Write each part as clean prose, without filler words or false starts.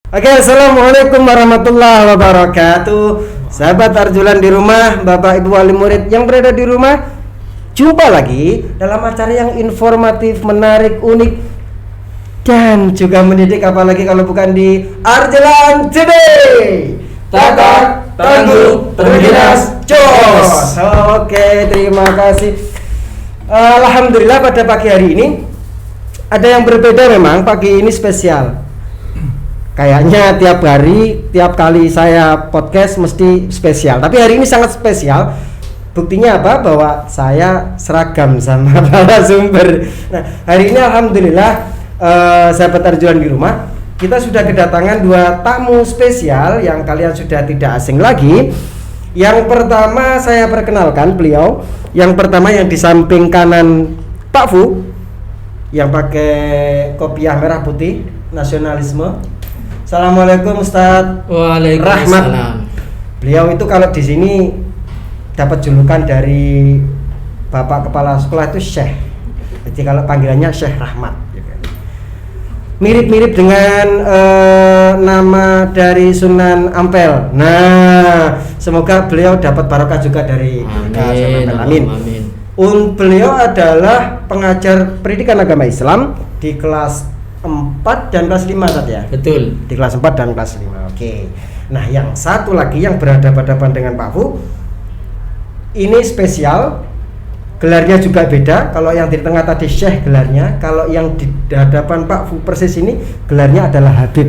Oke, assalamualaikum warahmatullahi wabarakatuh. Sahabat Arjulan di rumah, Bapak Ibu wali murid yang berada di rumah, jumpa lagi dalam acara yang informatif, menarik, unik, dan juga mendidik. Apalagi kalau bukan di Arjulan Today. Tatak, tangguh, terginas, jos. Oke, terima kasih. Alhamdulillah pada pagi hari ini ada yang berbeda memang. Pagi ini spesial. Kayaknya tiap hari, tiap kali saya podcast mesti spesial. Tapi hari ini sangat spesial. Buktinya apa? Bahwa saya seragam sama narasumber. Nah, hari ini alhamdulillah sahabat Arjulan di rumah, kita sudah kedatangan dua tamu spesial yang kalian sudah tidak asing lagi. Yang pertama saya perkenalkan beliau. Yang pertama yang di samping kanan Pak Fu, yang pakai kopiah merah putih nasionalisme. Assalamualaikum Ustadz. Waalaikumsalam. Beliau itu kalau di sini dapat julukan dari Bapak Kepala Sekolah itu Syekh. Jadi kalau panggilannya Syekh Rahmat. Mirip-mirip dengan nama dari Sunan Ampel. Nah, semoga beliau dapat barokah juga dari Sunan Ampel. Amin. Beliau adalah pengajar pendidikan agama Islam di kelas 4 dan kelas 5 tadi ya? Betul. Di kelas 4 dan kelas 5. Oke. Nah, yang satu lagi yang berhadapan-hadapan dengan Pak Fu ini spesial. Gelarnya juga beda. Kalau yang di tengah tadi Syekh gelarnya, kalau yang di hadapan Pak Fu persis ini gelarnya adalah Habib.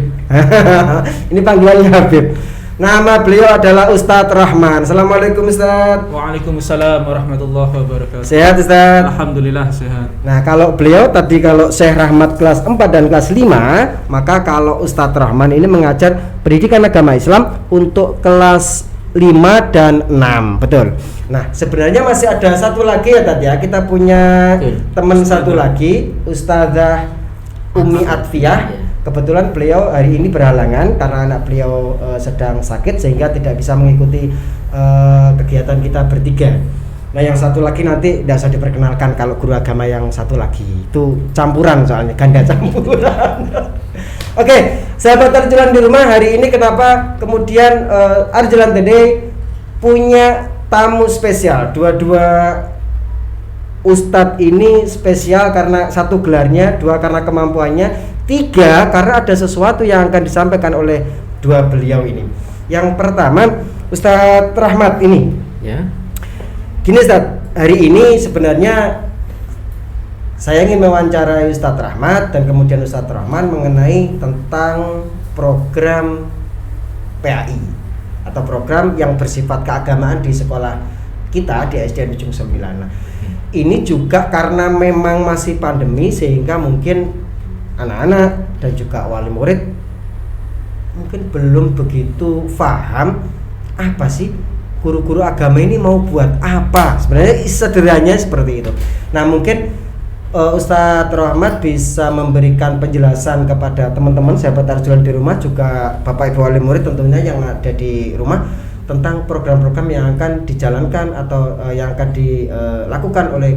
Ini panggilannya Habib. Nama beliau adalah Ustadz Rahman. Assalamualaikum Ustadz. Waalaikumsalam warahmatullahi wabarakatuh. Sehat Ustadz? Alhamdulillah sehat. Nah, kalau beliau tadi kalau Syekh Rahmat kelas 4 dan kelas 5, maka kalau Ustadz Rahman ini mengajar pendidikan agama Islam untuk kelas 5 dan 6. Betul. Nah, sebenarnya masih ada satu lagi ya tadi ya. Kita punya teman satu lagi, Ustazah Umi Atfiyah. Kebetulan beliau hari ini berhalangan karena anak beliau sedang sakit sehingga tidak bisa mengikuti kegiatan kita bertiga. Nah, yang satu lagi nanti tidak usah diperkenalkan. Kalau guru agama yang satu lagi itu campuran, soalnya ganda campuran. Oke, sahabat Arjulan di rumah, hari ini kenapa kemudian Arjulan Today punya tamu spesial. Dua Ustadz ini spesial karena satu gelarnya, dua karena kemampuannya, tiga karena ada sesuatu yang akan disampaikan oleh dua beliau ini. Yang pertama Ustadz Rahmat ini. Ya. Gini Ustadz, hari ini sebenarnya saya ingin mewawancarai Ustadz Rahmat dan kemudian Ustadz Rahman mengenai tentang program PAI atau program yang bersifat keagamaan di sekolah kita di SDN Ujung 9. Nah, ini juga karena memang masih pandemi sehingga mungkin anak-anak dan juga wali murid mungkin belum begitu paham apa sih guru-guru agama ini mau buat apa. Sebenarnya sederhananya seperti itu. Nah, mungkin Ustadz Rahmat bisa memberikan penjelasan kepada teman-teman sahabat Arjulan di rumah, juga Bapak Ibu wali murid tentunya yang ada di rumah, tentang program-program yang akan dijalankan atau yang akan dilakukan oleh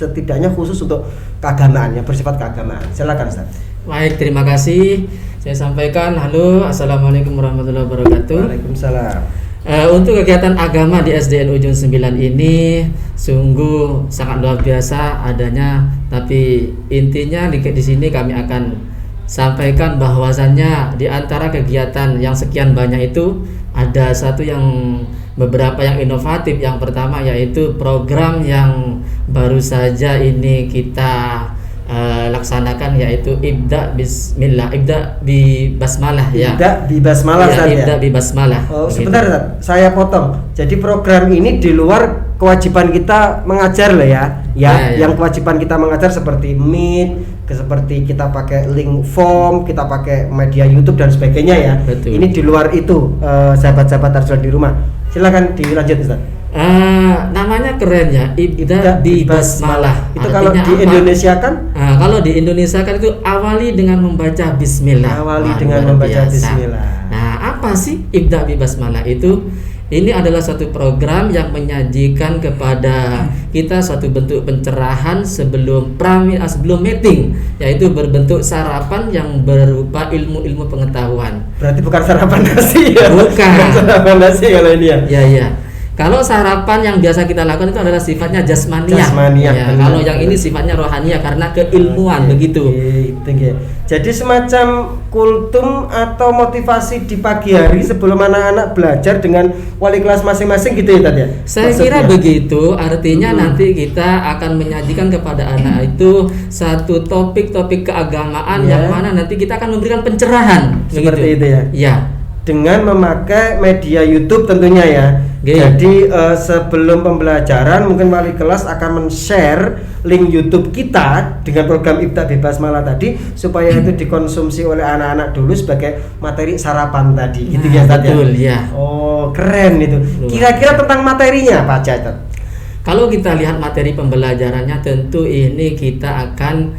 setidaknya khusus untuk keagamaan, yang bersifat keagamaan. Silakan Ustaz. Baik, terima kasih. Saya sampaikan halo, assalamualaikum warahmatullahi wabarakatuh. Waalaikumsalam. Untuk kegiatan agama di SDN Ujung 9 ini sungguh sangat luar biasa adanya, tapi intinya di sini kami akan sampaikan bahwasannya di antara kegiatan yang sekian banyak itu ada satu yang beberapa yang inovatif. Yang pertama yaitu program yang baru saja ini kita laksanakan, yaitu Ibda Bismillah, Ibda bi Basmalah ya. Ibda bi Basmalah ya, Ibda bi Basmalah. Oh, sebentar Ustaz, saya potong. Jadi program ini di luar kewajiban kita mengajar lah ya. Ya. Yang kewajiban kita mengajar seperti Meet, seperti kita pakai link form, kita pakai media YouTube dan sebagainya ya. Betul. Ini di luar itu, sahabat-sahabat Arjulan di rumah. Silakan dilanjut Ustaz. Namanya keren ya, Ibda bi Basmalah. Itu kalau di Indonesia kan? Kalau di Indonesia kan itu awali dengan membaca Bismillah. Awali dengan membaca Bismillah. Nah, apa sih Ibda bi Basmalah itu? Ini adalah satu program yang menyajikan kepada kita suatu bentuk pencerahan sebelum meeting, yaitu berbentuk sarapan yang berupa ilmu-ilmu pengetahuan. Berarti bukan sarapan nasi ya? Bukan. Sarapan nasi kalau ini ya? Ya. Kalau sarapan yang biasa kita lakukan itu adalah sifatnya jasmaniah. Ya, kalau yang ini sifatnya rohaniah karena keilmuan begitu. Gitu. Jadi semacam kultum atau motivasi di pagi hari sebelum anak-anak belajar dengan wali kelas masing-masing gitu ya Tad ya? Saya kira begitu, artinya nanti kita akan menyajikan kepada anak itu satu topik-topik keagamaan yang mana nanti kita akan memberikan pencerahan. Seperti begitu. itu ya? Ya. Dengan memakai media YouTube tentunya ya. Jadi sebelum pembelajaran mungkin wali kelas akan men-share link YouTube kita dengan program Ibda Bebas Malah tadi supaya itu dikonsumsi oleh anak-anak dulu sebagai materi sarapan tadi. Gitu ya Tad ya? Betul ya. Oh, keren itu. Kira-kira tentang materinya apa aja Tad? Kalau kita lihat materi pembelajarannya, tentu ini kita akan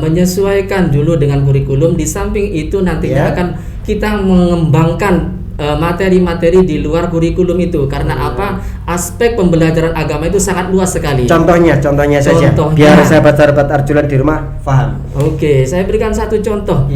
menyesuaikan dulu dengan kurikulum. Di samping itu nantinya akan kita mengembangkan materi-materi di luar kurikulum itu. Karena apa? Aspek pembelajaran agama itu sangat luas sekali. Contohnya saja. Biar sahabat-sahabat Arjulan di rumah paham. Oke, saya berikan satu contoh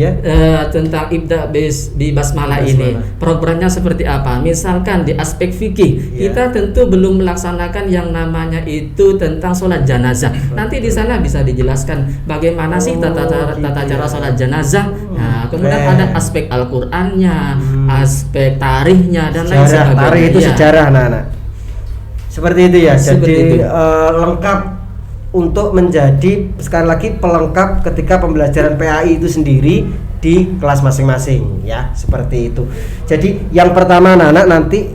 tentang Ibda Bebas Malah ini. Programnya seperti apa? Misalkan di aspek fikih, kita tentu belum melaksanakan yang namanya itu tentang sholat jenazah. Nanti di sana bisa dijelaskan bagaimana sih tata cara sholat jenazah. Nah, kemudian ada aspek Al-Qur'annya, aspek tarikhnya dan lain sebagainya. Tarikh itu sejarah anak-anak. Seperti itu ya. Seperti jadi itu. Lengkap untuk menjadi sekali lagi pelengkap ketika pembelajaran PAI itu sendiri di kelas masing-masing ya, seperti itu. Jadi yang pertama anak-anak nanti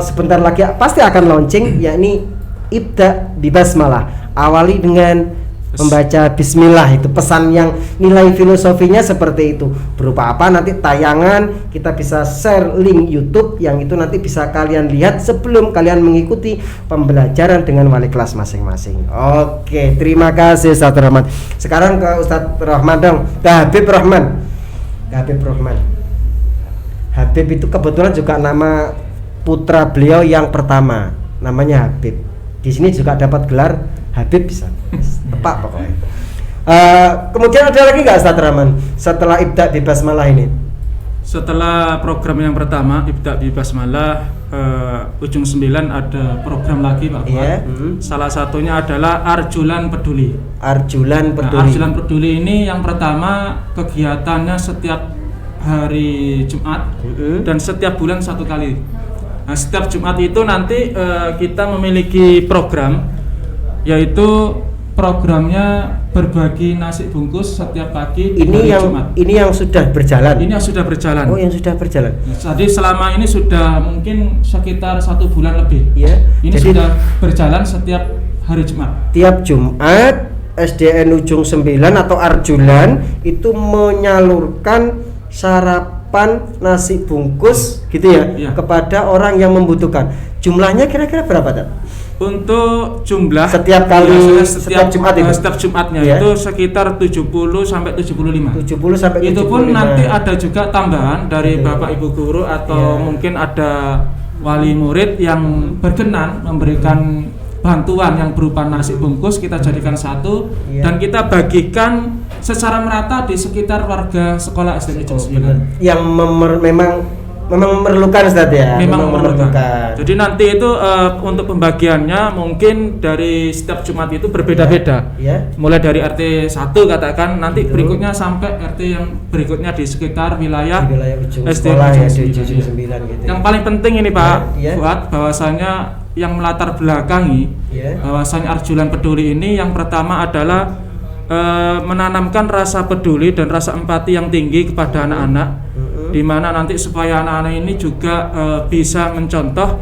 sebentar lagi pasti akan launching, yakni Ibda Bebas Malah. Awali dengan membaca bismillah, itu pesan yang nilai filosofinya seperti itu. Berupa apa? Nanti tayangan kita bisa share link YouTube yang itu nanti bisa kalian lihat sebelum kalian mengikuti pembelajaran dengan wali kelas masing-masing. Oke, terima kasih Ustaz Rahman. Sekarang ke Ustaz Rahman dong, ke Habib Rahman. Habib itu kebetulan juga nama putra beliau yang pertama, namanya Habib. Di sini juga dapat gelar Habib bisa. Tepat pokoknya. Kemudian ada lagi nggak Ustaz Rahman setelah Ibda Bebas Malah ini? Setelah program yang pertama Ibda Bebas Malah, ujung 9 ada program lagi Pak Fuad. Salah satunya adalah Arjulan Peduli. Arjulan Peduli ini yang pertama kegiatannya setiap hari Jumat dan setiap bulan satu kali. Nah, setiap Jumat itu nanti kita memiliki program, yaitu programnya berbagi nasi bungkus setiap pagi. Ini yang sudah berjalan. Ini yang sudah berjalan. Oh, yang sudah berjalan. Jadi selama ini sudah mungkin sekitar 1 bulan lebih. Ya. Ini jadi, sudah berjalan setiap hari Jumat. Tiap Jumat SDN Ujung 9 atau Arjulan itu menyalurkan sarapan nasi bungkus gitu ya, kepada orang yang membutuhkan. Jumlahnya kira-kira berapa Tad? Untuk jumlah setiap kali setiap Jumat itu setiap Jumatnya itu sekitar 70 sampai 75. 70 sampai 75. Itu pun nanti ada juga tambahan dari Bapak Ibu guru atau mungkin ada wali murid yang berkenan memberikan bantuan yang berupa nasi bungkus, kita jadikan satu dan kita bagikan secara merata di sekitar warga sekolah SD Ujung 9 yang memang memerlukan Ustaz ya. Memang memerlukan. Jadi nanti itu untuk pembagiannya mungkin dari setiap Jumat itu berbeda-beda. Mulai dari RT 1 katakan, nanti berikutnya sampai RT yang berikutnya di sekitar wilayah SD Ujung 9 gitu. Yang paling penting ini Pak Fuad, bahwasanya yang melatar belakangi bahwasanya Arjulan Peduli ini yang pertama adalah menanamkan rasa peduli dan rasa empati yang tinggi kepada anak-anak, di mana nanti supaya anak-anak ini juga bisa mencontoh.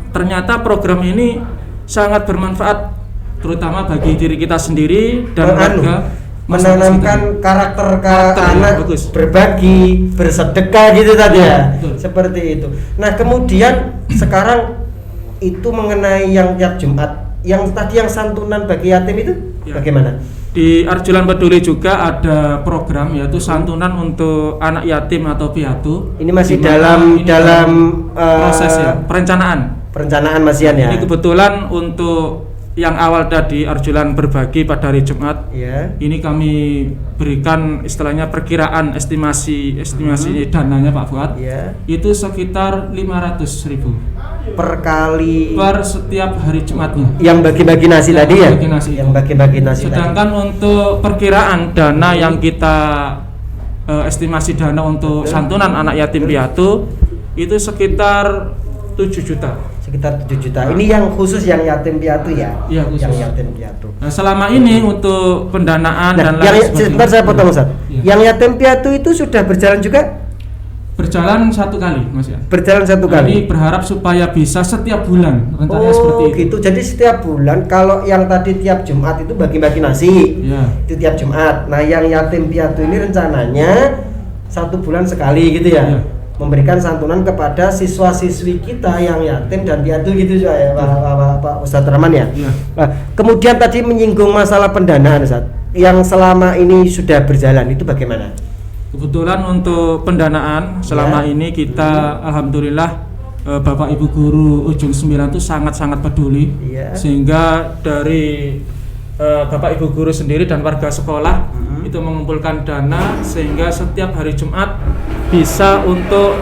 Ternyata program ini sangat bermanfaat terutama bagi diri kita sendiri dan warga, menanamkan karakter anak bagus, berbagi, bersedekah gitu tadi ya. Seperti itu. Nah, kemudian sekarang itu mengenai yang tiap Jumat, yang tadi yang santunan bagi yatim itu bagaimana? Di Arjulan Peduli juga ada program yaitu santunan untuk anak yatim atau piatu. Ini masih Dimana dalam proses ya, perencanaan masian ya. Ini kebetulan untuk yang awal tadi Arjulan berbagi pada hari Jumat. Ya. Ini kami berikan istilahnya perkiraan estimasi dananya Pak Fuad. Ya. Itu sekitar 500.000 per setiap hari Jumatnya. Yang bagi-bagi nasi tadi ya? Yang bagi-bagi nasi. Sedangkan tadi. untuk perkiraan dana yang kita estimasi dana untuk santunan anak yatim piatu itu sekitar 7 juta. Sekitar 7 juta. Ini yang khusus yang yatim piatu ya? Iya, khusus. Yang yatim piatu. Nah, selama ini untuk pendanaan dan lain sebagainya. Sebentar saya potong Ustaz. Iya. Yang yatim piatu itu sudah berjalan juga? Berjalan 1 kali, Mas ya. Berjalan 1 kali. Ini berharap supaya bisa setiap bulan, rencananya seperti itu. Gitu. Jadi setiap bulan, kalau yang tadi tiap Jumat itu bagi-bagi nasi. Ya. Itu tiap Jumat. Nah, yang yatim piatu ini rencananya 1 bulan sekali gitu ya. Ya. Memberikan santunan kepada siswa-siswi kita yang yatim dan piatu gitu ya, Pak Ustadz Rahman ya. Ya. Nah, kemudian tadi menyinggung masalah pendanaan Ustadz. Yang selama ini sudah berjalan itu bagaimana? Kebetulan untuk pendanaan selama ini kita alhamdulillah Bapak Ibu guru Ujung 9 itu sangat-sangat peduli. Sehingga dari Bapak Ibu guru sendiri dan warga sekolah itu mengumpulkan dana sehingga setiap hari Jumat bisa untuk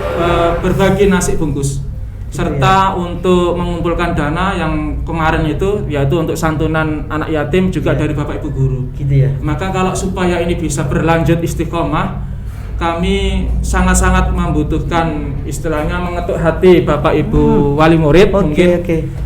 berbagi nasi bungkus serta untuk mengumpulkan dana yang kemarin itu yaitu untuk santunan anak yatim juga dari Bapak Ibu guru. Gitu ya. Maka kalau supaya ini bisa berlanjut istiqomah, kami sangat-sangat membutuhkan istilahnya mengetuk hati Bapak Ibu wali murid,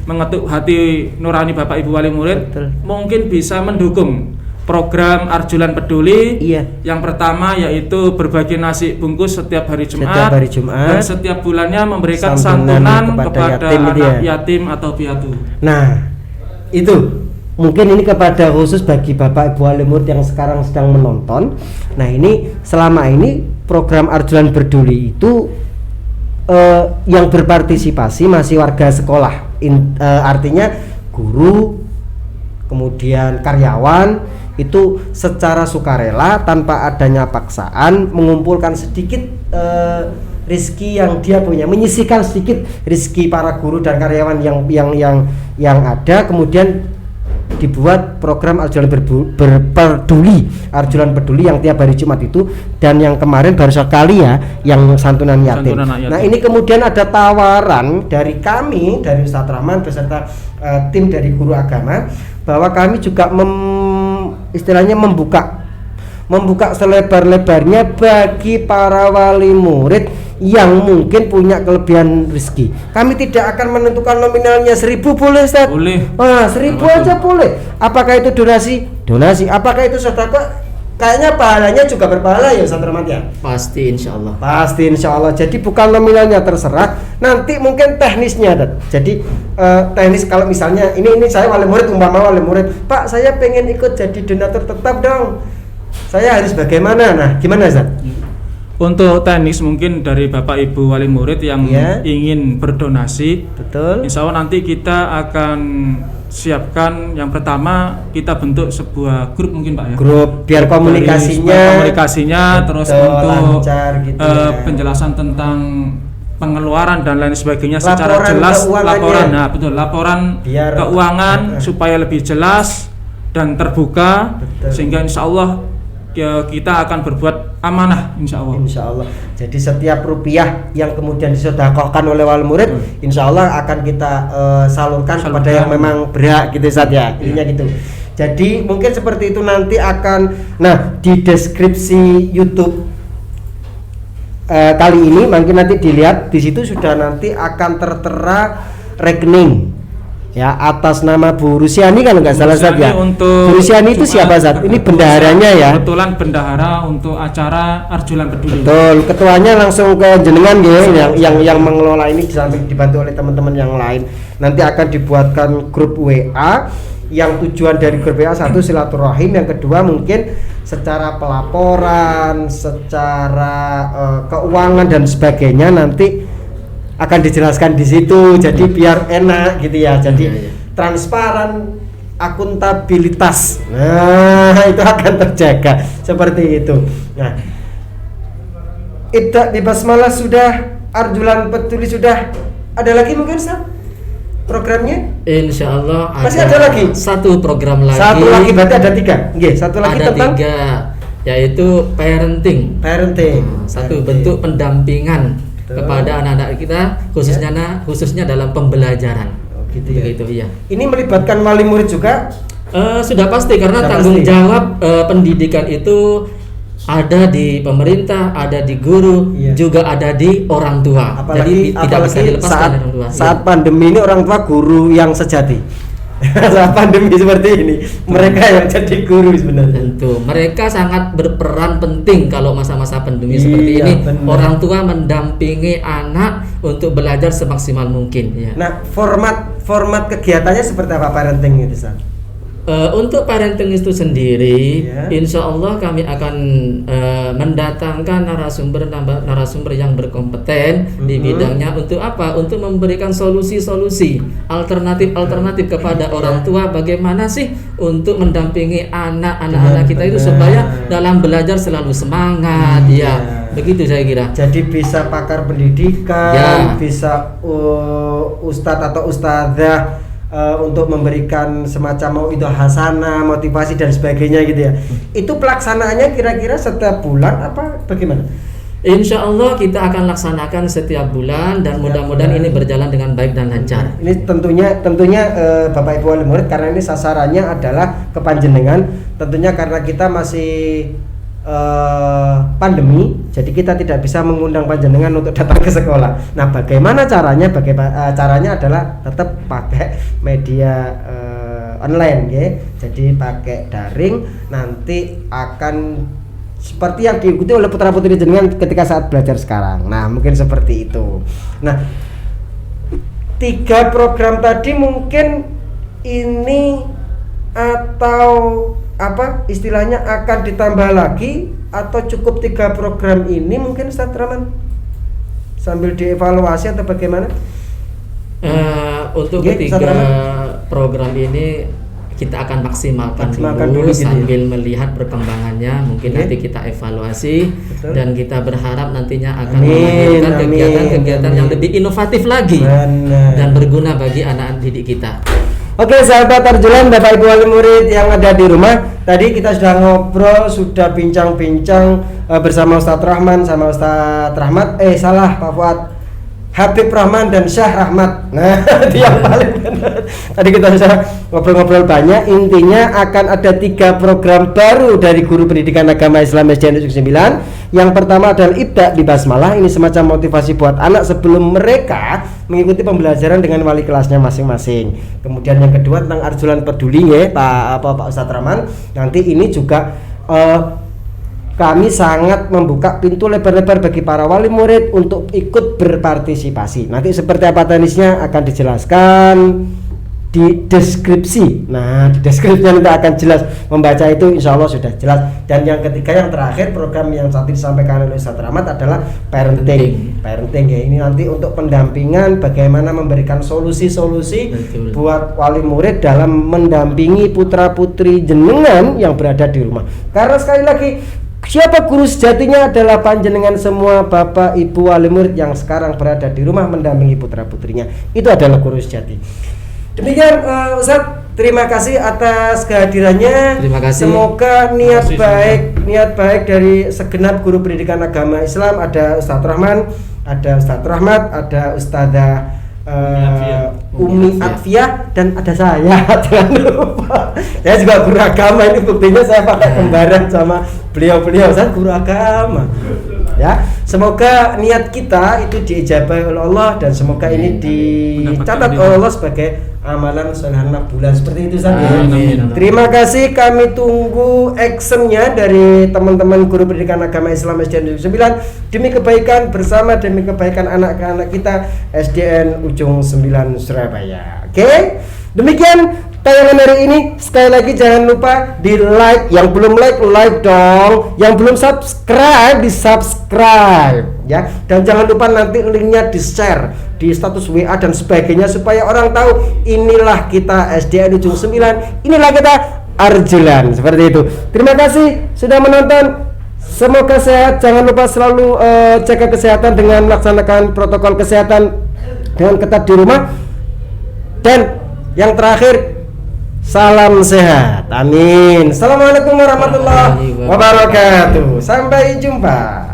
mengetuk hati nurani Bapak Ibu wali murid. Mungkin bisa mendukung program Arjulan Peduli. Yang pertama yaitu berbagi nasi bungkus setiap hari Jumat, dan setiap bulannya memberikan santunan kepada anak yatim atau piatu. Nah, itu mungkin ini kepada khusus bagi Bapak Ibu wali murid yang sekarang sedang menonton. Nah, ini selama ini program Arjulan Peduli itu yang berpartisipasi masih warga sekolah. Artinya guru, kemudian karyawan itu secara sukarela tanpa adanya paksaan mengumpulkan sedikit rezeki yang dia punya, menyisihkan sedikit rezeki para guru dan karyawan yang ada, kemudian dibuat program Arjulan Peduli, Arjulan Peduli yang tiap hari Jumat itu, dan yang kemarin baru sekali ya yang santunan yatim. Nah, ini kemudian ada tawaran dari kami, dari Ustadz Rahman beserta tim dari guru agama, bahwa kami juga istilahnya membuka selebar-lebarnya bagi para wali murid yang mungkin punya kelebihan rezeki. Kami tidak akan menentukan nominalnya 1.000, boleh Ustaz? Boleh. 1.000 aja boleh. Apakah itu donasi? Donasi. Apakah itu sedekah? Kayaknya pahalanya juga berpahala ya Ustaz Rahmat ya? Pasti insyaallah. Pasti insyaallah. Jadi bukan nominalnya terserah. Nanti mungkin teknisnya Dad. Jadi teknis kalau misalnya ini saya wali murid, umpama wali murid, Pak saya pengen ikut jadi donatur tetap dong. Saya harus bagaimana? Nah, gimana Ustaz? Untuk teknis mungkin dari Bapak Ibu wali murid yang ingin berdonasi, betul. Insya Allah nanti kita akan siapkan, yang pertama kita bentuk sebuah grup mungkin Pak ya. Grup biar komunikasinya terus untuk lancar, gitu penjelasan tentang pengeluaran dan lain sebagainya secara jelas, laporan biar keuangan supaya lebih jelas dan terbuka, sehingga insya Allah kita akan berbuat amanah insya Allah. Insya Allah. Jadi setiap rupiah yang kemudian disedekahkan oleh wali murid, insya Allah akan kita salurkan kepada yang memang berhak gitu Ustaz ya. Intinya gitu. Jadi mungkin seperti itu nanti akan, nah di deskripsi YouTube kali ini mungkin nanti dilihat di situ sudah nanti akan tertera rekening. Ya, atas nama Bu Rusiani kalau nggak salah Zat ya. Untuk Bu Rusiani itu siapa Zat? Ini bendaharanya ya. Kebetulan bendahara untuk acara Arjulan Peduli. Betul, ketuanya langsung ke jenengan ya, yang mengelola ini disamping dibantu oleh teman-teman yang lain. Nanti akan dibuatkan grup WA yang tujuan dari grup WA satu silaturahim, yang kedua mungkin secara pelaporan, secara keuangan dan sebagainya nanti akan dijelaskan di situ. Jadi biar enak gitu ya. Jadi transparan, akuntabilitas. Nah, itu akan terjaga seperti itu. Nah, Ibda di basmalah sudah, Arjulan Peduli sudah. Ada lagi mungkin Ustaz? Programnya? Insya Allah masih ada lagi? Satu program lagi. Satu lagi berarti ada 3. Nggih, satu lagi ada tentang 3, yaitu parenting. Satu bentuk pendampingan kepada anak-anak kita, khususnya dalam pembelajaran. Gitu ya. Begitu, iya. Ini melibatkan wali murid juga? Sudah pasti, karena tanggung jawab pendidikan itu ada di pemerintah, ada di guru, juga ada di orang tua. Jadi tidak bisa dilepaskan dari orang tua. Saat pandemi ini orang tua guru yang sejati. Saat pandemi seperti ini, mereka yang jadi guru sebenarnya. Tentu, mereka sangat berperan penting kalau masa-masa pandemi seperti ini. Benar. Orang tua mendampingi anak untuk belajar semaksimal mungkin. Ya. Nah, format kegiatannya seperti apa parenting itu, Ustaz? Untuk parenting itu sendiri, insya Allah kami akan mendatangkan narasumber yang berkompeten di bidangnya. Untuk apa? Untuk memberikan solusi-solusi alternatif kepada orang tua. Bagaimana sih untuk mendampingi anak-anak kita itu supaya dalam belajar selalu semangat, begitu saya kira. Jadi bisa pakar pendidikan, bisa ustadz atau ustadzah. Untuk memberikan semacam mauidhah hasanah, motivasi dan sebagainya gitu ya. Itu pelaksanaannya kira-kira setiap bulan apa bagaimana? Insya Allah kita akan laksanakan setiap bulan dan mudah-mudahan ini berjalan dengan baik dan lancar. Ini tentunya Bapak Ibu wali murid, karena ini sasarannya adalah kepanjenengan. Tentunya karena kita masih pandemi, jadi kita tidak bisa mengundang panjenengan untuk datang ke sekolah. Nah, bagaimana caranya? Caranya adalah tetap pakai media online, ya. Jadi pakai daring, nanti akan seperti yang diikuti oleh putra-putri jenengan ketika saat belajar sekarang. Nah, mungkin seperti itu. Nah, 3 program tadi mungkin ini atau apa istilahnya akan ditambah lagi atau cukup 3 program ini mungkin Ustaz Rahman sambil dievaluasi atau bagaimana? Untuk ketiga program ini kita akan maksimalkan dulu sambil melihat perkembangannya, mungkin nanti kita evaluasi. Betul. Dan kita berharap nantinya akan melahirkan kegiatan-kegiatan yang lebih inovatif lagi dan berguna bagi anak-anak didik kita. Oke, sahabat Arjulan, Bapak Ibu wali murid yang ada di rumah, tadi kita sudah ngobrol, sudah bincang-bincang bersama Ustadz Rahman sama Ustadz Rahmat. Pak Fuad, Habib Rahman dan Syah Rahmat. Nah, itu yang paling benar. Tadi kita sudah ngobrol-ngobrol banyak. Intinya akan ada 3 program baru dari Guru Pendidikan Agama Islam SDN Negeri 9. Yang pertama adalah Ibda di Basmalah. Ini semacam motivasi buat anak sebelum mereka mengikuti pembelajaran dengan wali kelasnya masing-masing. Kemudian yang kedua tentang Arjulan Peduli, ya Pak Ustadz Rahman. Nanti ini juga kami sangat membuka pintu lebar-lebar bagi para wali murid untuk ikut berpartisipasi. Nanti seperti apa teknisnya akan dijelaskan di deskripsi. Nah, di deskripsinya nanti akan jelas, membaca itu insya Allah sudah jelas. Dan yang ketiga, yang terakhir, program yang saat ini disampaikan oleh Ustadz Rahmat adalah parenting ya. Ini nanti untuk pendampingan, bagaimana memberikan solusi-solusi buat wali murid dalam mendampingi putra-putri jenengan yang berada di rumah. Karena sekali lagi, siapa guru sejatinya adalah panjenengan semua Bapak Ibu wali murid yang sekarang berada di rumah mendampingi putra-putrinya. Itu adalah guru sejati. Demikian Ustadz, terima kasih atas kehadirannya. Terima kasih. Semoga niat baik dari segenap guru pendidikan agama Islam, ada Ustadz Rahman, ada Ustadz Rahmat, ada Ustadzah Umi Atfiyah, dan ada saya. Jangan lupa, saya juga guru agama. Ini buktinya saya pakai kembaran sama beliau-beliau. Saya guru agama. Ya, semoga niat kita itu diijabahi oleh Allah dan semoga ini dicatat oleh Allah sebagai amalan soleh bulan, seperti itu saja. Terima kasih, kami tunggu actionnya dari teman-teman guru pendidikan agama Islam SDN 9 demi kebaikan bersama, demi kebaikan anak-anak kita SDN Ujung 9 Surabaya. Oke, demikian tayangan hari ini. Sekali lagi jangan lupa di like, yang belum like dong, yang belum subscribe di subscribe ya, dan jangan lupa nanti linknya di share di status WA dan sebagainya supaya orang tahu inilah kita SDN Ujung 9, inilah kita Arjulan, seperti itu. Terima kasih sudah menonton. Semoga sehat. Jangan lupa selalu jaga kesehatan dengan melaksanakan protokol kesehatan dengan ketat di rumah. Dan yang terakhir, salam sehat. Amin. Assalamualaikum warahmatullahi wabarakatuh. Sampai jumpa.